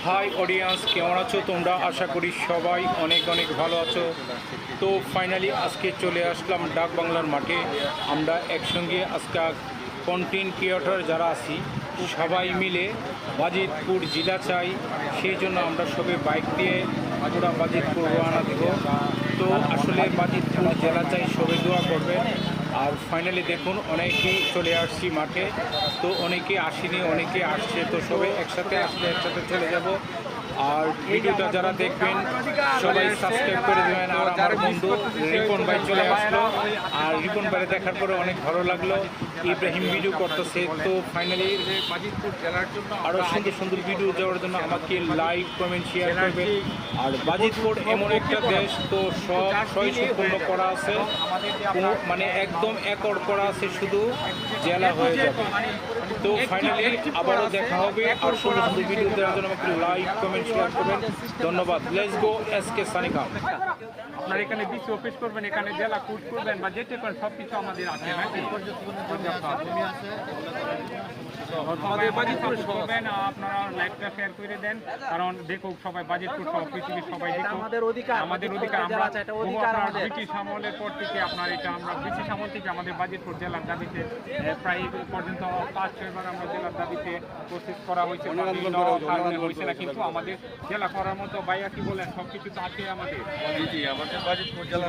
High audience, কেমন আছো তোমরা? আশা করি সবাই অনেক অনেক ভালো আছো। তো ফাইনালি আজকে চলে আসলাম ডাক বাংলার মাঠে। আমরা একসঙ্গে আজকে কন্টেন্ট ক্রিয়েটর যারা আছি সবাই মিলে বাজিতপুর জেলা চাই, সেই জন্য আমরা সবাই বাইক দিয়ে পুরা বাজিতপুর রওনা দেব। তো আসলে বাজিতপুর জেলা চাই, সবাই দোয়া করবেন। আর ফাইনালি দেখুন অনেকেই চলে আসছি মাঠে, তো অনেকে আসেনি, অনেকে আসছে, তো সবাই একসাথে আসলে একসাথে চলে যাব। আর ভিডিওটা যারা দেখবেন সবাই সাবস্ক্রাইব করে দেবেন। আর আমার বন্ধু রিপন ভাই চলে আসলো, আর রিপন ভাই দেখার পরে অনেক ভালো লাগলো। ইব্রাহিম ভিডিও করতেছে। তো ফাইনালি বাজিতপুর জেলার জন্য আরও সুন্দর সুন্দর ভিডিও যাওয়ার জন্য আমাকে লাইক কমেন্ট শেয়ার করবেন। আর বাজিতপুর এমন একটা দেশ, তো সব সম্পূর্ণ করা আছে, মানে একদম একর করা আছে, শুধু জেলা হয়ে যাবে। তো ফাইনালি আবারও দেখা হবে। আর সুন্দর সুন্দর ভিডিও দেওয়ার জন্য আমাকে লাইক কমেন্ট শেয়ার করবেন। ধন্যবাদ। Let's go SK Sanika. আপনার এখানে বিসি অফিস করবেন, এখানে জেলা কোড করবেন বা যেতে পারেন, সব কিছু আমাদের আছে নাকি? আমাদের বাজিতপুর করবেন, আপনারা লাইভটা শেয়ার করে দেন, কারণ দেখুক সবাই, বাজিতপুর সব পৃথিবীর সবাই দেখুক। আমাদের অধিকার আমরা ব্রিটিশ আমলের পর থেকে আপনার এটা আমরা ব্রিটিশ আমল থেকে আমাদের বাজিতপুর জেলার দাবিতে প্রায় পর্যন্ত 5-6 বার আমরা জেলার দাবিতে প্রসেস করা হয়েছে, হয়েছে না, কিন্তু আমাদের জেলা করার মতো বাইয়া কি বলেন, সব কিছু তো আছে আমাদের। আমাদের বাজিতপুর জেলা